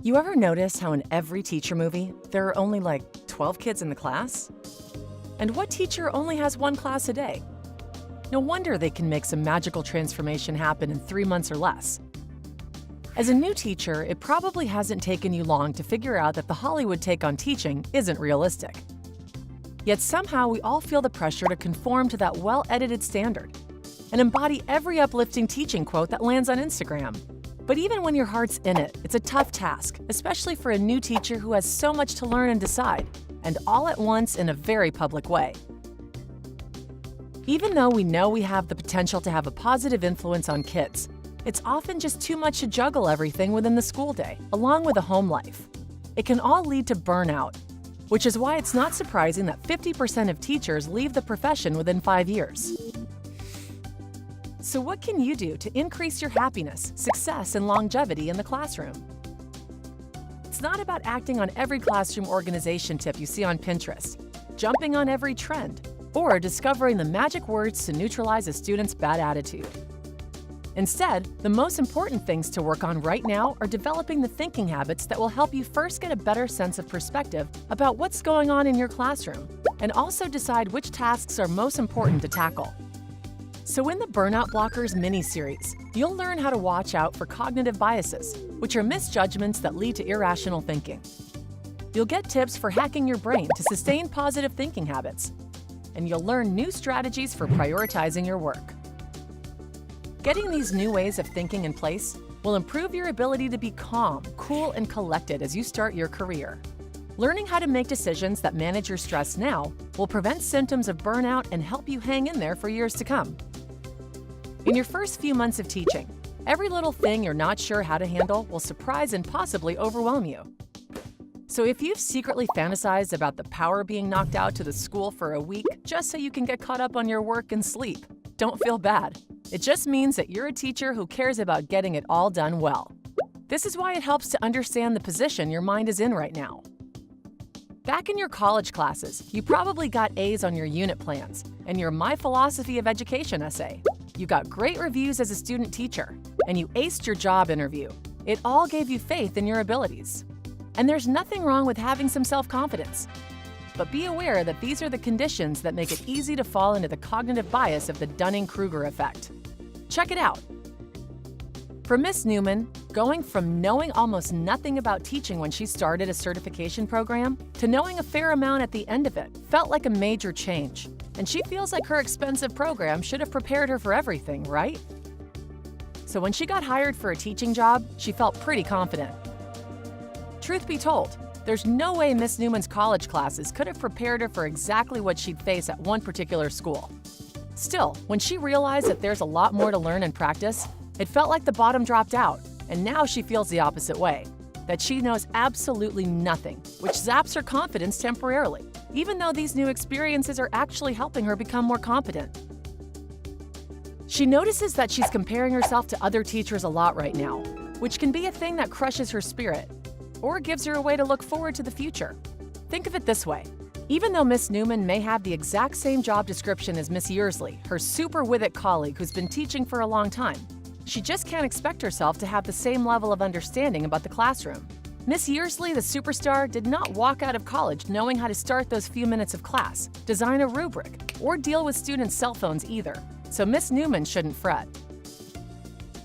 You ever notice how in every teacher movie, there are only like 12 kids in the class? And what teacher only has one class a day? No wonder they can make some magical transformation happen in 3 months or less. As a new teacher, it probably hasn't taken you long to figure out that the Hollywood take on teaching isn't realistic. Yet somehow we all feel the pressure to conform to that well-edited standard and embody every uplifting teaching quote that lands on Instagram. But even when your heart's in it, it's a tough task, especially for a new teacher who has so much to learn and decide, and all at once in a very public way. Even though we know we have the potential to have a positive influence on kids, it's often just too much to juggle everything within the school day, along with a home life. It can all lead to burnout, which is why it's not surprising that 50% of teachers leave the profession within 5 years. So what can you do to increase your happiness, success, and longevity in the classroom? It's not about acting on every classroom organization tip you see on Pinterest, jumping on every trend, or discovering the magic words to neutralize a student's bad attitude. Instead, the most important things to work on right now are developing the thinking habits that will help you first get a better sense of perspective about what's going on in your classroom, and also decide which tasks are most important to tackle. So in the Burnout Blockers mini-series, you'll learn how to watch out for cognitive biases, which are misjudgments that lead to irrational thinking. You'll get tips for hacking your brain to sustain positive thinking habits, and you'll learn new strategies for prioritizing your work. Getting these new ways of thinking in place will improve your ability to be calm, cool, and collected as you start your career. Learning how to make decisions that manage your stress now will prevent symptoms of burnout and help you hang in there for years to come. In your first few months of teaching, every little thing you're not sure how to handle will surprise and possibly overwhelm you. So if you've secretly fantasized about the power being knocked out to the school for a week just so you can get caught up on your work and sleep, don't feel bad. It just means that you're a teacher who cares about getting it all done well. This is why it helps to understand the position your mind is in right now. Back in your college classes, you probably got A's on your unit plans and your My Philosophy of Education essay. You got great reviews as a student teacher, and you aced your job interview. It all gave you faith in your abilities. And there's nothing wrong with having some self-confidence. But be aware that these are the conditions that make it easy to fall into the cognitive bias of the Dunning-Kruger effect. Check it out. For Miss Newman, going from knowing almost nothing about teaching when she started a certification program to knowing a fair amount at the end of it felt like a major change, and she feels like her expensive program should have prepared her for everything, right? So when she got hired for a teaching job, she felt pretty confident. Truth be told, there's no way Miss Newman's college classes could have prepared her for exactly what she'd face at one particular school. Still, when she realized that there's a lot more to learn and practice, it felt like the bottom dropped out, and now she feels the opposite way, that she knows absolutely nothing, which zaps her confidence temporarily, even though these new experiences are actually helping her become more competent. She notices that she's comparing herself to other teachers a lot right now, which can be a thing that crushes her spirit, or gives her a way to look forward to the future. Think of it this way. Even though Miss Newman may have the exact same job description as Miss Yearsley, her super with it colleague who's been teaching for a long time, she just can't expect herself to have the same level of understanding about the classroom. Miss Yearsley, the superstar, did not walk out of college knowing how to start those few minutes of class, design a rubric, or deal with students' cell phones either, so Miss Newman shouldn't fret.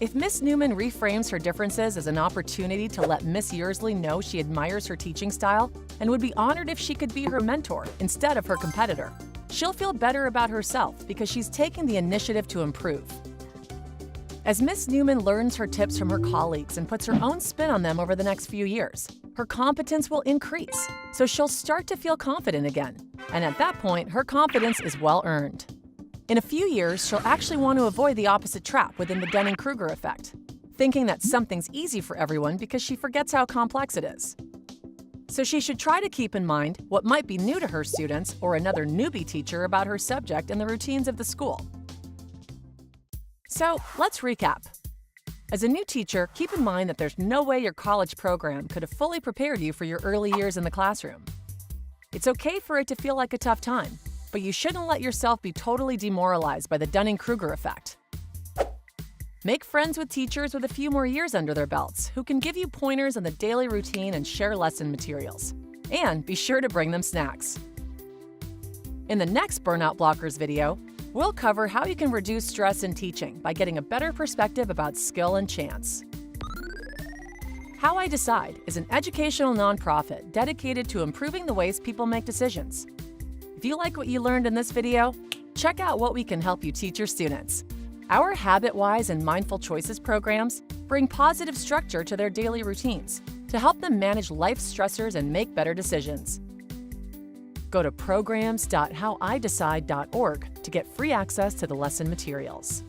If Miss Newman reframes her differences as an opportunity to let Miss Yearsley know she admires her teaching style and would be honored if she could be her mentor instead of her competitor, she'll feel better about herself because she's taking the initiative to improve. As Miss Newman learns her tips from her colleagues and puts her own spin on them over the next few years, her competence will increase, so she'll start to feel confident again. And at that point, her confidence is well earned. In a few years, she'll actually want to avoid the opposite trap within the Dunning-Kruger effect, thinking that something's easy for everyone because she forgets how complex it is. So she should try to keep in mind what might be new to her students or another newbie teacher about her subject and the routines of the school. So let's recap. As a new teacher, keep in mind that there's no way your college program could have fully prepared you for your early years in the classroom. It's okay for it to feel like a tough time, but you shouldn't let yourself be totally demoralized by the Dunning-Kruger effect. Make friends with teachers with a few more years under their belts who can give you pointers on the daily routine and share lesson materials. And be sure to bring them snacks. In the next Burnout Blockers video, we'll cover how you can reduce stress in teaching by getting a better perspective about skill and chance. How I Decide is an educational nonprofit dedicated to improving the ways people make decisions. If you like what you learned in this video, check out what we can help you teach your students. Our Habit-Wise and Mindful Choices programs bring positive structure to their daily routines to help them manage life's stressors and make better decisions. Go to programs.howidecide.org to get free access to the lesson materials.